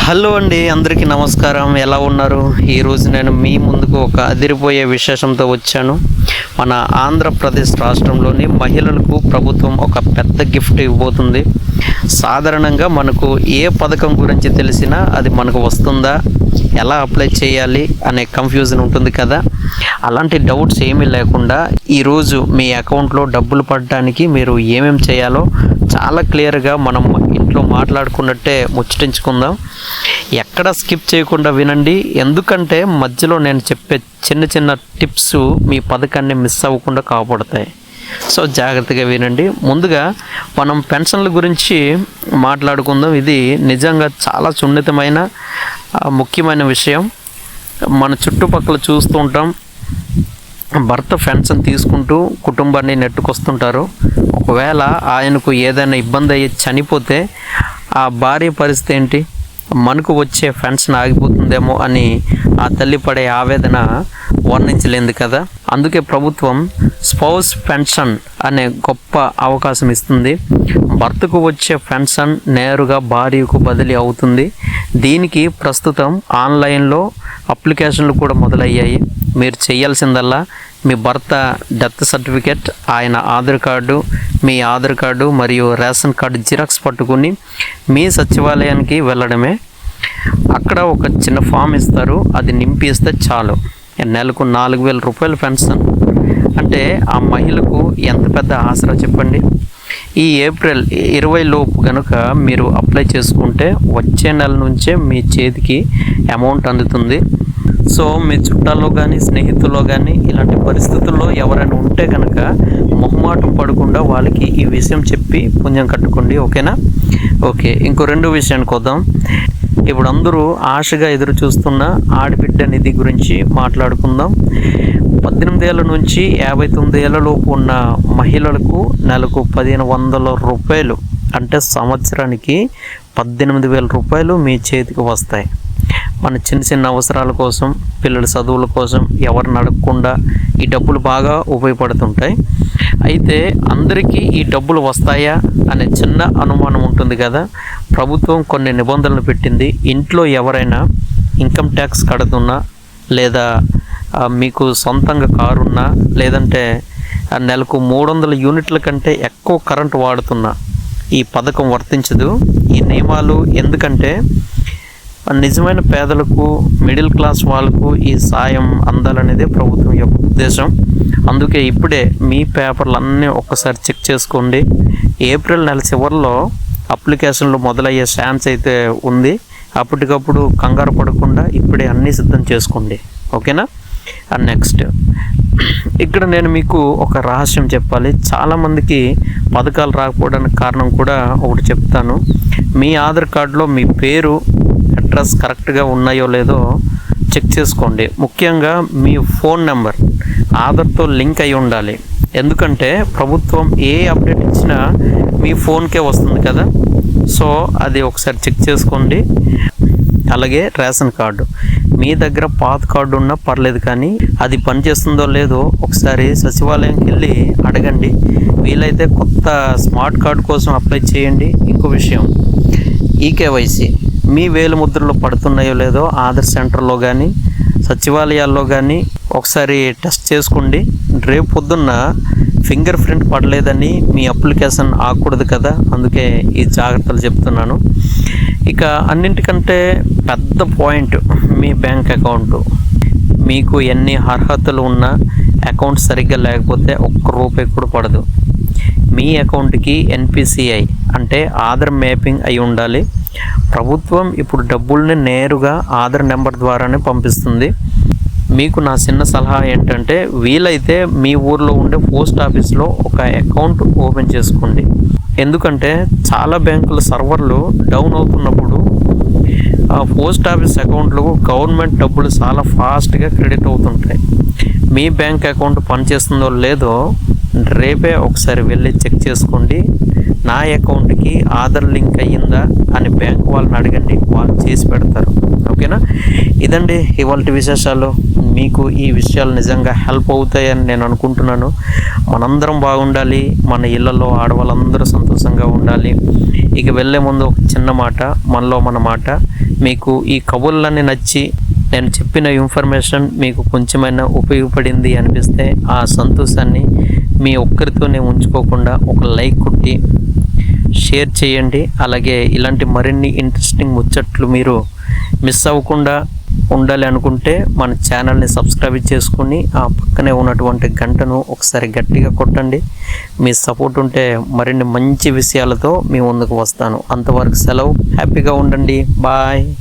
Hello అండి, అందరికీ నమస్కారం. ఎలా ఉన్నారు? ఈరోజు నేను మీ ముందుకు ఒక అదిరిపోయే విశేషంతో వచ్చాను. మన ఆంధ్రప్రదేశ్ రాష్ట్రంలోని మహిళలకు ప్రభుత్వం ఒక పెద్ద గిఫ్ట్ ఇవ్వబోతుంది. సాధారణంగా మనకు ఏ పథకం గురించి తెలిసినా అది మనకు వస్తుందా, ఎలా అప్లై చేయాలి అనే కన్ఫ్యూజన్ ఉంటుంది కదా. అలాంటి డౌట్స్ ఏమీ లేకుండా ఈరోజు మీ అకౌంట్లో డబ్బులు పడడానికి మీరు ఏమేమి చేయాలో చాలా క్లియర్గా మనం ఇంట్లో మాట్లాడుకున్నట్టే ముచ్చటించుకుందాం. ఎక్కడ స్కిప్ చేయకుండా వినండి, ఎందుకంటే మధ్యలో నేను చెప్పే చిన్న చిన్న టిప్స్ మీ పథకాన్ని మిస్ అవ్వకుండా కాపాడుతాయి. సో జాగ్రత్తగా వినండి. ముందుగా మనం పెన్షన్ల గురించి మాట్లాడుకుందాం. ఇది నిజంగా చాలా సున్నితమైన ముఖ్యమైన విషయం. మన చుట్టుపక్కల చూస్తూ ఉంటాం, భర్త పెన్షన్ తీసుకుంటూ కుటుంబాన్ని నెట్టుకొస్తుంటారు. ఒకవేళ ఆయనకు ఏదైనా ఇబ్బంది అయ్యి చనిపోతే ఆ భార్య పరిస్థితి ఏంటి? మనకు వచ్చే పెన్షన్ ఆగిపోతుందేమో అని ఆ తల్లి పడే ఆవేదన వర్ణించలేదు కదా. అందుకే ప్రభుత్వం స్పౌస్ పెన్షన్ అనే గొప్ప అవకాశం ఇస్తుంది. భర్తకు వచ్చే పెన్షన్ నేరుగా భార్యకు బదిలీ అవుతుంది. దీనికి ప్రస్తుతం ఆన్లైన్లో అప్లికేషన్లు కూడా మొదలయ్యాయి. మీరు చేయాల్సిందల్లా మీ భర్త డెత్ సర్టిఫికేట్, ఆయన ఆధార్ కార్డు, మీ ఆధార్ కార్డు మరియు రేషన్ కార్డు జిరాక్స్ పట్టుకుని మీ సచివాలయానికి వెళ్ళడమే. అక్కడ ఒక చిన్న ఫామ్ ఇస్తారు, అది నింపి ఇస్తే చాలు. నెలకు 4,000 రూపాయల పెన్షన్ అంటే ఆ మహిళకు ఎంత పెద్ద ఆసరా చెప్పండి. ఈ ఏప్రిల్ 20 లోపు కనుక మీరు అప్లై చేసుకుంటే వచ్చే నెల నుంచే మీ చేతికి అమౌంట్ అందుతుంది. సో మీ చుట్టాల్లో కానీ స్నేహితుల్లో కానీ ఇలాంటి పరిస్థితుల్లో ఎవరైనా ఉంటే కనుక మొహమాటం పడకుండా వాళ్ళకి ఈ విషయం చెప్పి పుణ్యం కట్టుకోండి. ఓకేనా? ఓకే, ఇంకో రెండో విషయానికి వద్దాం. ఇప్పుడు అందరూ ఆశగా ఎదురు చూస్తున్న ఆడబిడ్డ నిధి గురించి మాట్లాడుకుందాం. 18 ఏళ్ళ నుంచి 59 ఏళ్ళ లోపు ఉన్న మహిళలకు నెలకు 1,500 రూపాయలు అంటే సంవత్సరానికి 18,000 రూపాయలు మీ చేతికి వస్తాయి. మన చిన్న చిన్న అవసరాల కోసం, పిల్లల చదువుల కోసం ఎవరిని అడగకుండా ఈ డబ్బులు బాగా ఉపయోగపడుతుంటాయి. అయితే అందరికీ ఈ డబ్బులు వస్తాయా అనే చిన్న అనుమానం ఉంటుంది కదా. ప్రభుత్వం కొన్ని నిబంధనలు పెట్టింది. ఇంట్లో ఎవరైనా ఇన్కమ్ ట్యాక్స్ కడుతున్నా, లేదా మీకు సొంతంగా కారు ఉన్నా, లేదంటే నెలకు 300 యూనిట్ల కంటే ఎక్కువ కరెంటు వాడుతున్నా ఈ పథకం వర్తించదు. ఈ నియమాలు ఎందుకంటే నిజమైన పేదలకు, మిడిల్ క్లాస్ వాళ్ళకు ఈ సాయం అందాలనేదే ప్రభుత్వం యొక్క ఉద్దేశం. అందుకే ఇప్పుడే మీ పేపర్లన్నీ ఒక్కసారి చెక్ చేసుకోండి. ఏప్రిల్ నెల చివరిలో అప్లికేషన్లు మొదలయ్యే ఛాన్స్ అయితే ఉంది. అప్పటికప్పుడు కంగారు పడకుండా ఇప్పుడే అన్నీ సిద్ధం చేసుకోండి. ఓకేనా? అండ్ నెక్స్ట్, ఇక్కడ నేను మీకు ఒక రహస్యం చెప్పాలి. చాలామందికి పథకాలు రాకపోవడానికి కారణం కూడా ఒకటి చెప్తాను. మీ ఆధార్ కార్డులో మీ పేరు, అడ్రస్ కరెక్ట్గా ఉన్నాయో లేదో చెక్ చేసుకోండి. ముఖ్యంగా మీ ఫోన్ నెంబర్ ఆధార్తో లింక్ అయి ఉండాలి. ఎందుకంటే ప్రభుత్వం ఏ అప్డేట్ ఇచ్చినా మీ ఫోన్కే వస్తుంది కదా. సో అది ఒకసారి చెక్ చేసుకోండి. అలాగే రేషన్ కార్డు, మీ దగ్గర పాత కార్డు ఉన్నా పర్లేదు, కానీ అది పనిచేస్తుందో లేదో ఒకసారి సచివాలయంకి వెళ్ళి అడగండి. వీలైతే కొత్త స్మార్ట్ కార్డు కోసం అప్లై చేయండి. ఇంకో విషయం, ఈకేవైసీ మీ వేలు ముద్రలో పడుతున్నాయో లేదో ఆధార్ సెంటర్లో కానీ సచివాలయాల్లో కానీ ఒకసారి టెస్ట్ చేసుకోండి. రేపు పొద్దున్న ఫింగర్ ప్రింట్ పడలేదని మీ అప్లికేషన్ ఆగకూడదు కదా. అందుకే ఈ జాగ్రత్తలు చెప్తున్నాను. ఇక అన్నింటికంటే పెద్ద పాయింట్, మీ బ్యాంక్ అకౌంట్. మీకు ఎన్ని అర్హతలు ఉన్నా అకౌంట్ సరిగ్గా లేకపోతే ఒక్క రూపాయి కూడా పడదు. మీ అకౌంట్కి NPCI అంటే ఆధార్ మ్యాపింగ్ అయి ఉండాలి. ప్రభుత్వం ఇప్పుడు డబ్బుల్ని నేరుగా ఆధార్ నెంబర్ ద్వారానే పంపిస్తుంది. మీకు నా చిన్న సలహా ఏంటంటే, వీలైతే మీ ఊర్లో ఉండే పోస్ట్ ఆఫీస్లో ఒక అకౌంట్ ఓపెన్ చేసుకోండి. ఎందుకంటే చాలా బ్యాంకుల సర్వర్లు డౌన్ అవుతున్నప్పుడు పోస్ట్ ఆఫీస్ అకౌంట్లకు గవర్నమెంట్ డబ్బులు చాలా ఫాస్ట్గా క్రెడిట్ అవుతుంటాయి. మీ బ్యాంక్ అకౌంట్ పనిచేస్తుందో లేదో రేపే ఒకసారి వెళ్ళి చెక్ చేసుకోండి. నా అకౌంట్కి ఆధార్ లింక్ అయ్యిందా అని బ్యాంక్ వాళ్ళని అడగండి, వాళ్ళు చేసి పెడతారు. ఓకేనా? ఇదండి ఇవాళ విశేషాలు. మీకు ఈ విషయాలు నిజంగా హెల్ప్ అవుతాయని నేను అనుకుంటున్నాను. మనందరం బాగుండాలి, మన ఇళ్లలో ఆడవాళ్ళందరూ సంతోషంగా ఉండాలి. ఇక వెళ్ళే ముందు ఒక చిన్న మాట, మనలో మన మాట. మీకు ఈ కబుర్లన్నీ నచ్చి నేను చెప్పిన ఇన్ఫర్మేషన్ మీకు కొంచెమైనా ఉపయోగపడింది అనిపిస్తే ఆ సంతోషాన్ని మీ ఒక్కరితోనే ఉంచుకోకుండా ఒక లైక్ కొట్టి షేర్ చేయండి. అలాగే ఇలాంటి మరిన్ని ఇంట్రెస్టింగ్ ముచ్చట్లు మీరు మిస్ అవ్వకుండా ఉండాలి అనుకుంటే మన ఛానల్ని సబ్స్క్రైబ్ చేసుకుని ఆ పక్కనే ఉన్నటువంటి గంటను ఒకసారి గట్టిగా కొట్టండి. మీ సపోర్ట్ ఉంటే మరిన్ని మంచి విషయాలతో మీ ముందుకు వస్తాను. అంతవరకు సెలవు. హ్యాపీగా ఉండండి. బాయ్.